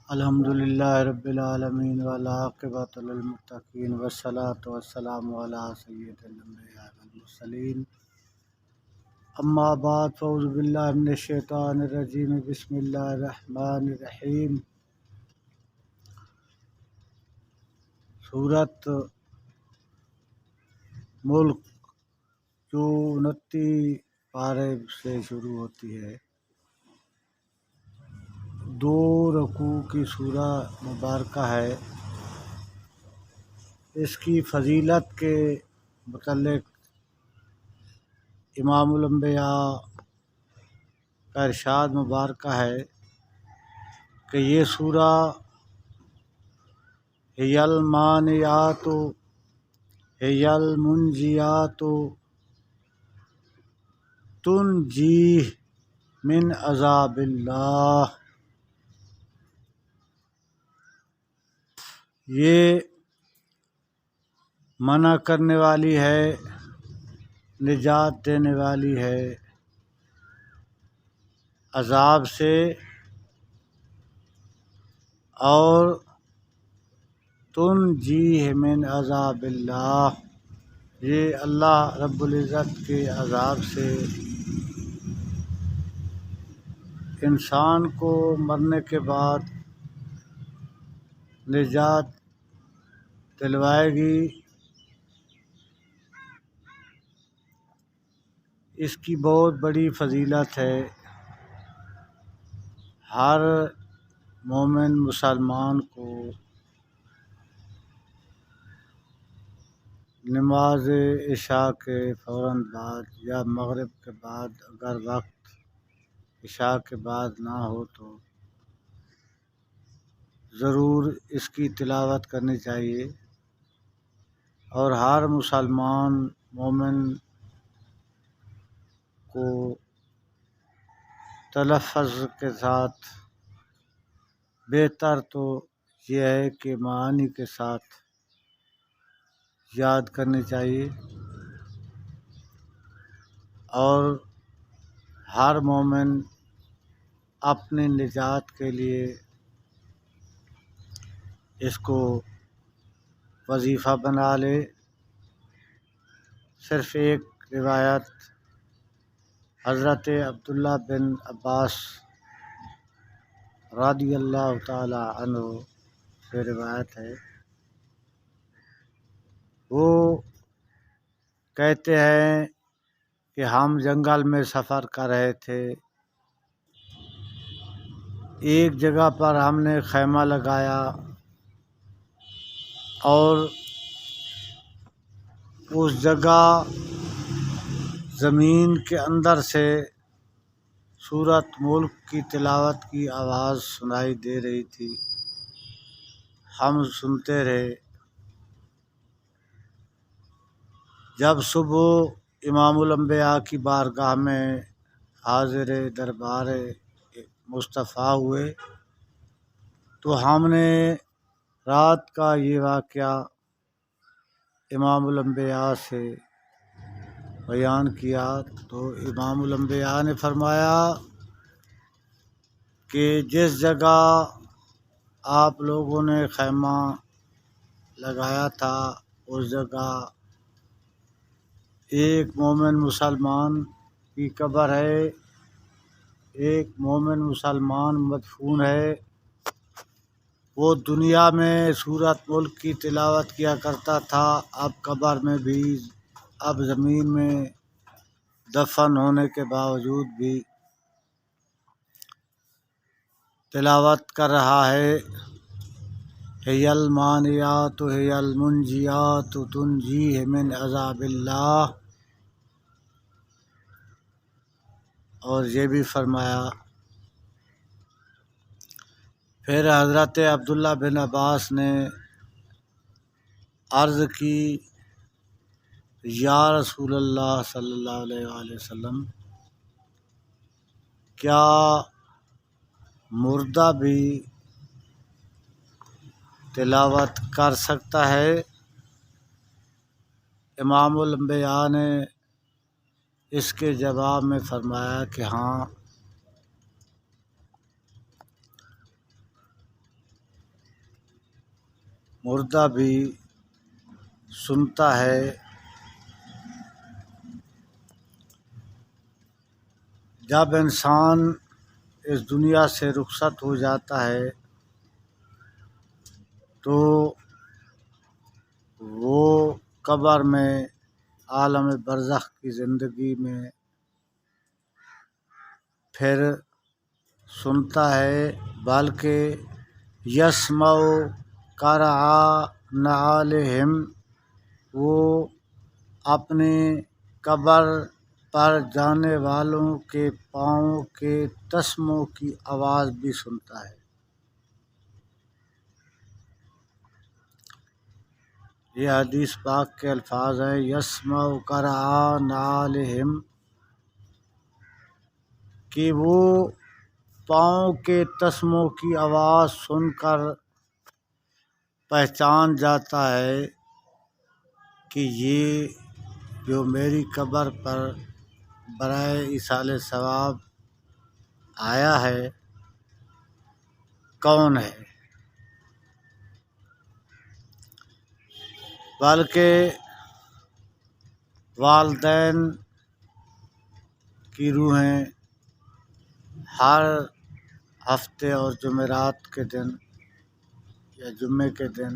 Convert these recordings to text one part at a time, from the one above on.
الحمدللہ رب العالمین والعاقبۃ للمتقین والصلاۃ والسلام علی سید الانبیاء والمرسلین اما بعد فاعوذ باللہ من الشیطان الرجیم بسم اللہ الرحمن الرحیم۔ سورۃ ملک جو 29 پارے سے شروع ہوتی ہے، 2 رکوع کی سورہ مبارکہ ہے۔ اس کی فضیلت کے متعلق امام الانبیاء کا ارشاد مبارکہ ہے کہ یہ سورہ ہی المانعات ہی المنجیات تنجیہ من عذاب اللہ، یہ منع کرنے والی ہے، نجات دینے والی ہے عذاب سے، اور تنجیہ من عذاب اللہ، یہ اللہ رب العزت کے عذاب سے انسان کو مرنے کے بعد نجات دلوائے گی۔ اس کی بہت بڑی فضیلت ہے۔ ہر مومن مسلمان کو نماز عشاء کے فوراً بعد یا مغرب کے بعد، اگر وقت عشاء کے بعد نہ ہو تو ضرور اس کی تلاوت کرنی چاہیے، اور ہر مسلمان مومن کو تلفظ کے ساتھ، بہتر تو یہ ہے کہ معانی کے ساتھ یاد کرنی چاہیے، اور ہر مومن اپنی نجات کے لیے اس کو وظیفہ بنا لے۔ صرف ایک روایت حضرت عبداللہ بن عباس رضی اللہ تعالی عنہ سے روایت ہے، وہ کہتے ہیں کہ ہم جنگل میں سفر کر رہے تھے، ایک جگہ پر ہم نے خیمہ لگایا اور اس جگہ زمین کے اندر سے سورۃ ملک کی تلاوت کی آواز سنائی دے رہی تھی، ہم سنتے رہے۔ جب صبح امام الانبیاء کی بارگاہ میں حاضر دربار مصطفیٰ ہوئے تو ہم نے رات کا یہ واقعہ امام الانبیاء سے بیان کیا، تو امام الانبیاء نے فرمایا کہ جس جگہ آپ لوگوں نے خیمہ لگایا تھا اس جگہ ایک مومن مسلمان کی قبر ہے، ایک مومن مسلمان مدفون ہے، وہ دنیا میں سورۃ ملک کی تلاوت کیا کرتا تھا، اب قبر میں بھی، اب زمین میں دفن ہونے کے باوجود بھی تلاوت کر رہا ہے۔ ہی المانعات ہی المنجیات تنجیہ من عذاب اللہ، اور یہ بھی فرمایا۔ پھر حضرت عبداللہ بن عباس نے عرض کی، یا رسول اللہ صلی اللہ علیہ وآلہ وسلم، کیا مردہ بھی تلاوت کر سکتا ہے؟ امام الانبیاء نے اس کے جواب میں فرمایا کہ ہاں، مردہ بھی سنتا ہے۔ جب انسان اس دنیا سے رخصت ہو جاتا ہے تو وہ قبر میں عالم برزخ کی زندگی میں پھر سنتا ہے، بلکہ یسمع قرع نعالہم، وہ اپنے قبر پر جانے والوں کے پاؤں کے تسموں کی آواز بھی سنتا ہے۔ یہ حدیث پاک کے الفاظ ہیں، یسمع قرع نعالہم، کہ وہ پاؤں کے تسموں کی آواز سن کر پہچان جاتا ہے کہ یہ جو میری قبر پر برائے ایصال ثواب آیا ہے کون ہے، بلکہ والدین کی روحیں ہر ہفتے اور جمعرات کے دن یا جمعے کے دن،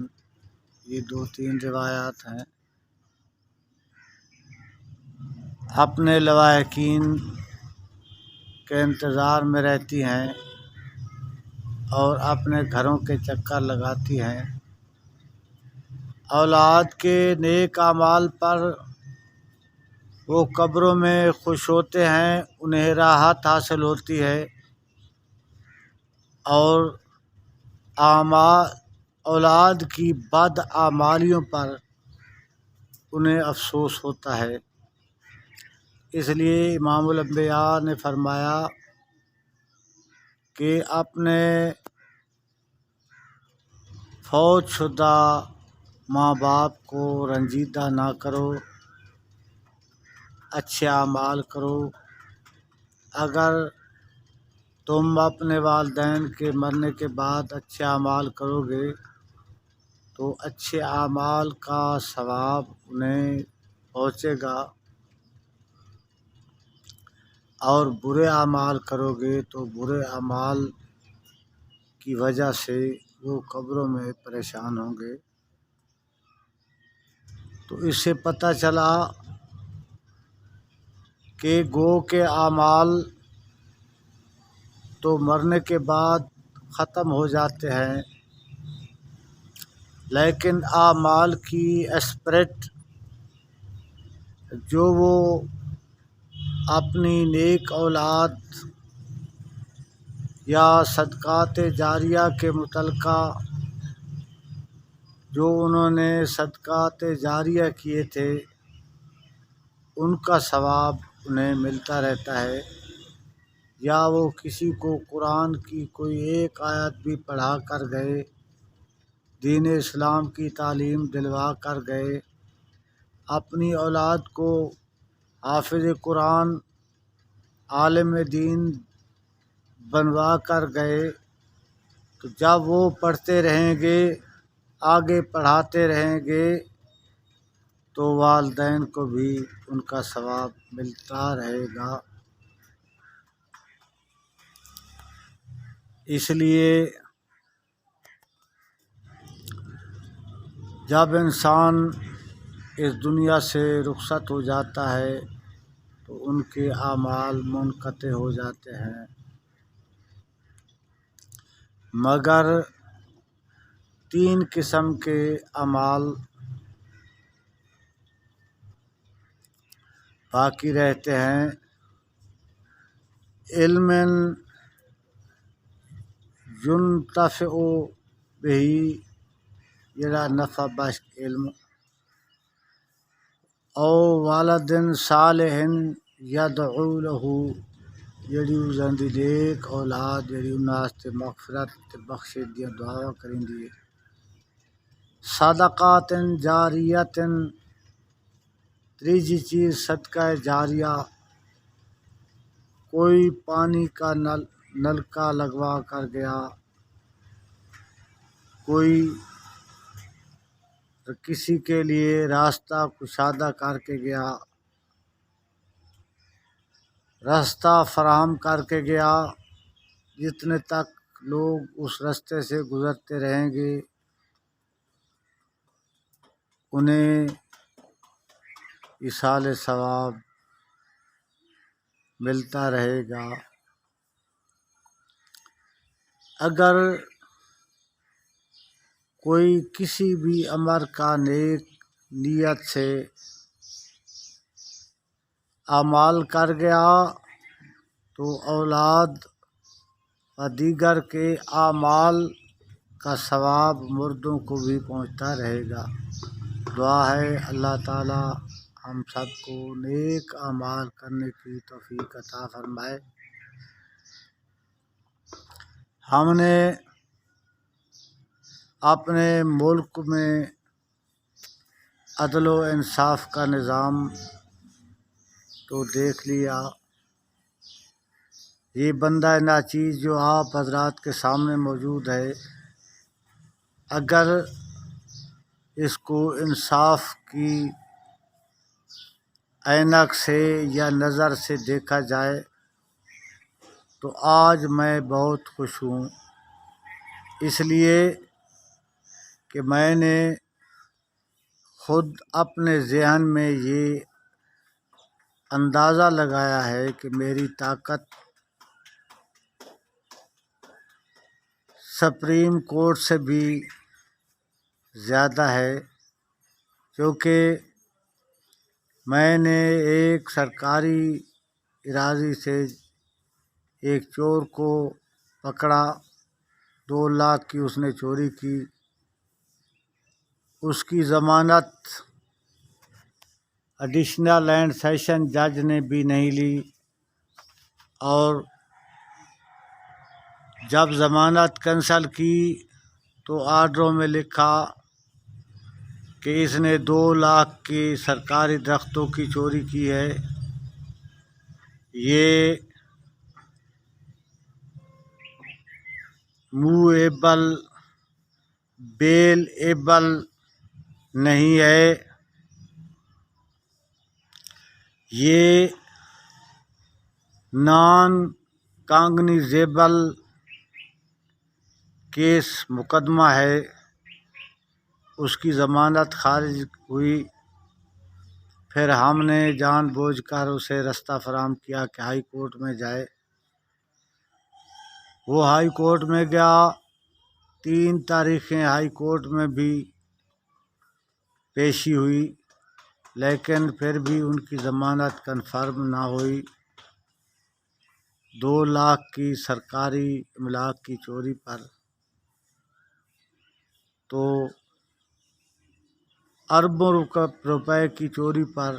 یہ 2-3 روایات ہیں، اپنے لواحقین کے انتظار میں رہتی ہیں اور اپنے گھروں کے چکر لگاتی ہیں۔ اولاد کے نیک اعمال پر وہ قبروں میں خوش ہوتے ہیں، انہیں راحت حاصل ہوتی ہے، اور اولاد کی بد اعمالیوں پر انہیں افسوس ہوتا ہے۔ اس لیے امام الانبیاء نے فرمایا کہ اپنے فوت شدہ ماں باپ کو رنجیدہ نہ کرو، اچھے اعمال کرو۔ اگر تم اپنے والدین کے مرنے کے بعد اچھے اعمال کرو گے تو اچھے اعمال کا ثواب انہیں پہنچے گا، اور برے اعمال کرو گے تو برے اعمال کی وجہ سے وہ قبروں میں پریشان ہوں گے۔ تو اس سے پتہ چلا کہ گو کے اعمال تو مرنے کے بعد ختم ہو جاتے ہیں، لیکن اعمال کی اسپرٹ جو وہ اپنی نیک اولاد یا صدقات جاریہ کے متعلقہ جو انہوں نے صدقات جاریہ کیے تھے ان کا ثواب انہیں ملتا رہتا ہے، یا وہ کسی کو قرآن کی کوئی ایک آیت بھی پڑھا کر گئے، دین اسلام کی تعلیم دلوا کر گئے، اپنی اولاد کو حافظ قرآن عالم دین بنوا کر گئے، تو جب وہ پڑھتے رہیں گے، آگے پڑھاتے رہیں گے، تو والدین کو بھی ان کا ثواب ملتا رہے گا۔ اس لیے جب انسان اس دنیا سے رخصت ہو جاتا ہے تو ان کے اعمال منقطع ہو جاتے ہیں، مگر 3 قسم کے اعمال باقی رہتے ہیں۔ علم ينتفع بہ، جڑا نفع بخش علم، او والد صالح يدعو له، جڑی اسدی نیک اولاد جڑی انہاں واسطے مغفرت تے بخشش دی دعا کریندی ہے۔ صدقات جاریۃ، تیسری چیز صدقہ جاریہ، کوئی پانی کا نلکا لگوا کر گیا، کوئی کسی کے لیے راستہ کشادہ کر کے گیا، راستہ فراہم کر کے گیا، جتنے تک لوگ اس راستے سے گزرتے رہیں گے انہیں ایصال ثواب ملتا رہے گا۔ اگر کوئی کسی بھی امر کا نیک نیت سے اعمال کر گیا تو اولاد و دیگر کے اعمال کا ثواب مردوں کو بھی پہنچتا رہے گا۔ دعا ہے اللہ تعالی ہم سب کو نیک اعمال کرنے کی توفیق عطا فرمائے۔ ہم نے اپنے ملک میں عدل و انصاف کا نظام تو دیکھ لیا، یہ بندہ ناچیز جو آپ حضرات کے سامنے موجود ہے، اگر اس کو انصاف کی عینک سے یا نظر سے دیکھا جائے تو آج میں بہت خوش ہوں، اس لیے کہ میں نے خود اپنے ذہن میں یہ اندازہ لگایا ہے کہ میری طاقت سپریم کورٹ سے بھی زیادہ ہے، کیونکہ میں نے ایک سرکاری اراضی سے ایک چور کو پکڑا، 2 لاکھ کی اس نے چوری کی، اس کی ضمانت ایڈیشنل اینڈ سیشن جج نے بھی نہیں لی، اور جب ضمانت کینسل کی تو آرڈروں میں لکھا کہ اس نے 2 لاکھ کی سرکاری درختوں کی چوری کی ہے، یہ موویبل بیل ایبل نہیں ہے، یہ نان کاگنیزیبل کیس مقدمہ ہے۔ اس کی ضمانت خارج ہوئی، پھر ہم نے جان بوجھ کر اسے راستہ فراہم کیا کہ ہائی کورٹ میں جائے۔ وہ ہائی کورٹ میں گیا، 3 تاریخیں ہائی کورٹ میں بھی پیشی ہوئی، لیکن پھر بھی ان کی ضمانت کنفرم نہ ہوئی۔ 2 لاکھ کی سرکاری املاک کی چوری پر تو اربوں روپے کی چوری پر،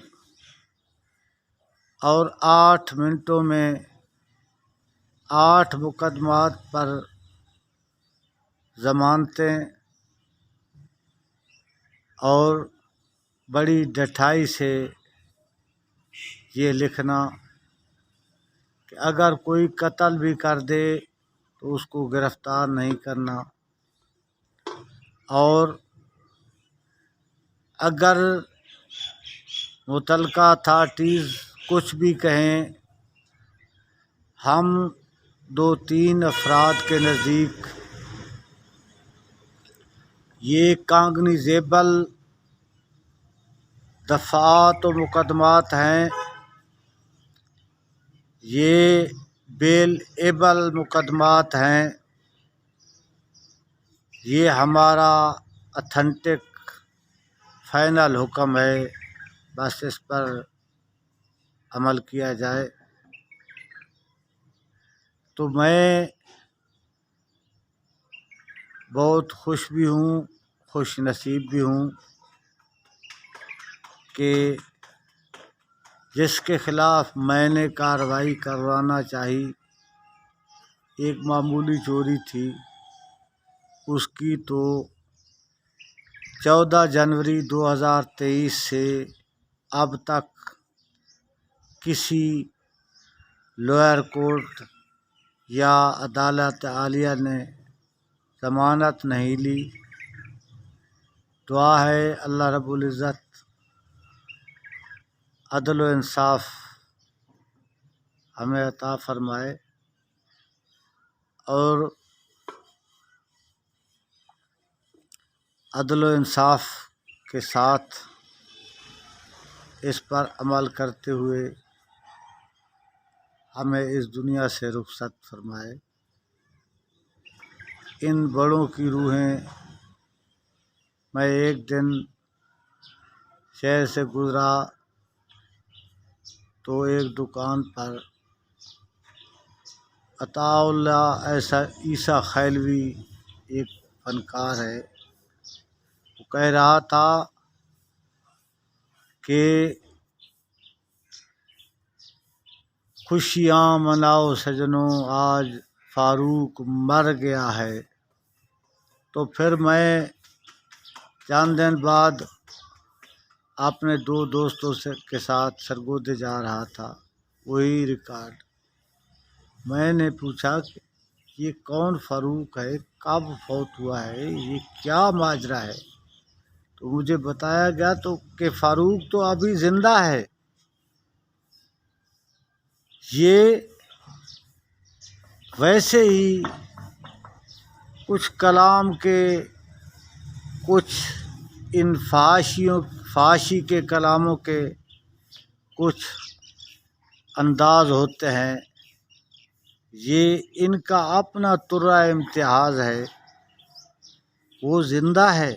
اور 8 منٹوں میں 8 مقدمات پر ضمانتیں، اور بڑی ڈٹھائی سے یہ لکھنا کہ اگر کوئی قتل بھی کر دے تو اس کو گرفتار نہیں کرنا، اور اگر متعلقہ اتھارٹیز کچھ بھی کہیں، ہم 2-3 افراد کے نزدیک یہ کاگنیزیبل دفعات و مقدمات ہیں، یہ بیل ایبل مقدمات ہیں، یہ ہمارا اتھینٹک فائنل حکم ہے، بس اس پر عمل کیا جائے۔ تو میں بہت خوش بھی ہوں، خوش نصیب بھی ہوں کہ جس کے خلاف میں نے کارروائی کروانا چاہی، ایک معمولی چوری تھی، اس کی تو 14 جنوری 2023 سے اب تک کسی لوئر کورٹ یا عدالت عالیہ نے ضمانت نہیں لی، دعا ہے اللہ رب العزت عدل و انصاف ہمیں عطا فرمائے اور عدل و انصاف کے ساتھ اس پر عمل کرتے ہوئے ہمیں اس دنیا سے رخصت فرمائے۔ ان بڑوں کی روحیں، میں ایک دن شہر سے گزرا تو ایک دکان پر عطاء اللہ عیسیٰ خیلوی ایک فنکار ہے، وہ کہہ رہا تھا کہ خوشیاں مناؤ سجنوں آج فاروق مر گیا ہے۔ تو پھر میں چند دن بعد اپنے دو دوستوں کے ساتھ سرگودے جا رہا تھا، وہی ریکارڈ میں نے پوچھا کہ یہ کون فاروق ہے، کب فوت ہوا ہے، یہ کیا ماجرا ہے؟ تو مجھے بتایا گیا تو کہ فاروق تو ابھی زندہ ہے، یہ ویسے ہی کچھ کلام کے کچھ ان فحاشی کے کلاموں کے کچھ انداز ہوتے ہیں، یہ ان کا اپنا طرہ امتیاز ہے۔ وہ زندہ ہے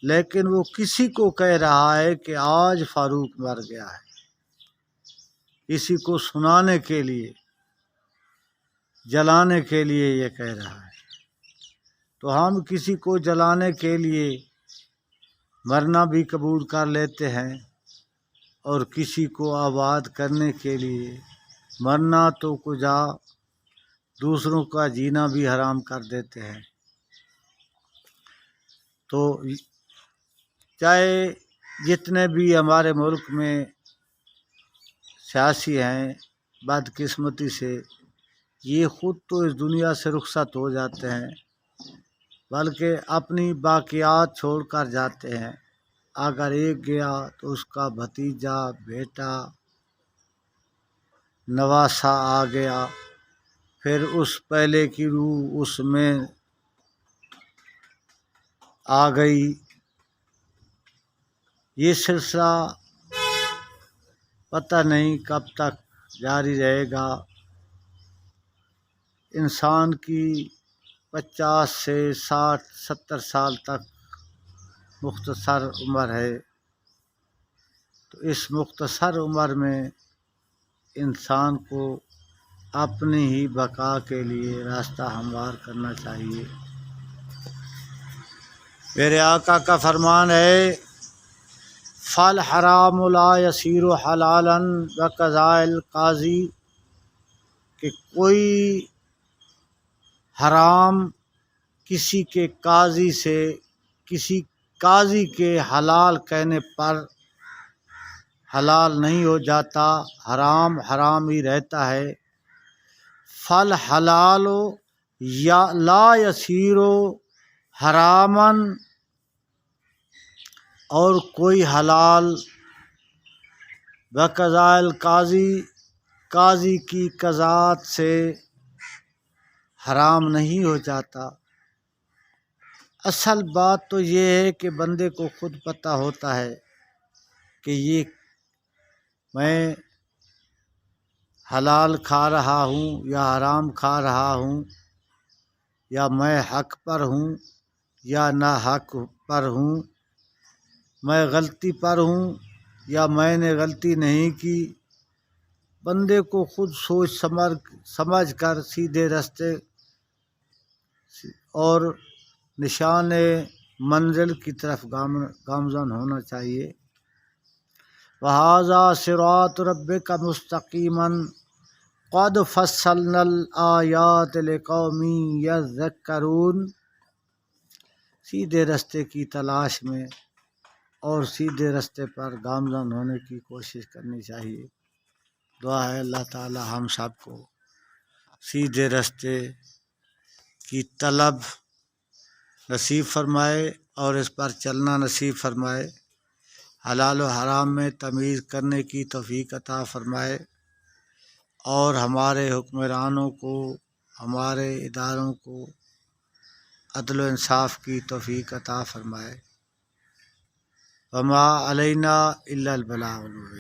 لیکن وہ کسی کو کہہ رہا ہے کہ آج فاروق مر گیا ہے، کسی کو سنانے کے لیے، جلانے کے لیے یہ کہہ رہا ہے۔ تو ہم کسی کو جلانے کے لیے مرنا بھی قبول کر لیتے ہیں اور کسی کو آباد کرنے کے لیے مرنا تو کجا دوسروں کا جینا بھی حرام کر دیتے ہیں۔ تو چاہے جتنے بھی ہمارے ملک میں سیاسی ہیں، بدقسمتی سے یہ خود تو اس دنیا سے رخصت ہو جاتے ہیں بلکہ اپنی باقیات چھوڑ کر جاتے ہیں۔ اگر ایک گیا تو اس کا بھتیجا، بیٹا، نواسا آ گیا، پھر اس پہلے کی روح اس میں آ گئی۔ یہ سلسلہ پتہ نہیں کب تک جاری رہے گا۔ انسان کی 50 سے 60 70 سال تک مختصر عمر ہے، تو اس مختصر عمر میں انسان کو اپنی ہی بقا کے لیے راستہ ہموار کرنا چاہیے۔ میرے آقا کا فرمان ہے فالحرام لا یصیر حلالا وقضاء القاضی، کہ کوئی حرام کسی کے قاضی کے حلال کہنے پر حلال نہیں ہو جاتا، حرام حرام ہی رہتا ہے۔ فالحلال یا لا یصیر حراما، اور کوئی حلال بقضاء القاضی، قاضی کی قضات سے حرام نہیں ہو جاتا۔ اصل بات تو یہ ہے کہ بندے کو خود پتہ ہوتا ہے کہ یہ میں حلال کھا رہا ہوں یا حرام کھا رہا ہوں، یا میں حق پر ہوں یا نا حق پر ہوں، میں غلطی پر ہوں یا میں نے غلطی نہیں کی۔ بندے کو خود سوچ سمجھ کر سیدھے راستے اور نشان منزل کی طرف گامزن ہونا چاہیے۔ وَهَذَا صِرَاطُ رَبِّكَ مُسْتَقِيمًا قَدْ فَصَّلْنَا الْآيَاتِ لِقَوْمٍ يَذَّكَّرُونَ، سیدھے راستے کی تلاش میں اور سیدھے راستے پر گامزن ہونے کی کوشش کرنی چاہیے۔ دعا ہے اللہ تعالی ہم سب کو سیدھے راستے کی طلب نصیب فرمائے۔ اور اس پر چلنا نصیب فرمائے، حلال و حرام میں تمیز کرنے کی توفیق عطا فرمائے، اور ہمارے حکمرانوں کو، ہمارے اداروں کو عدل و انصاف کی توفیق عطا فرمائے۔ وما علینا الا البلاغ المبین۔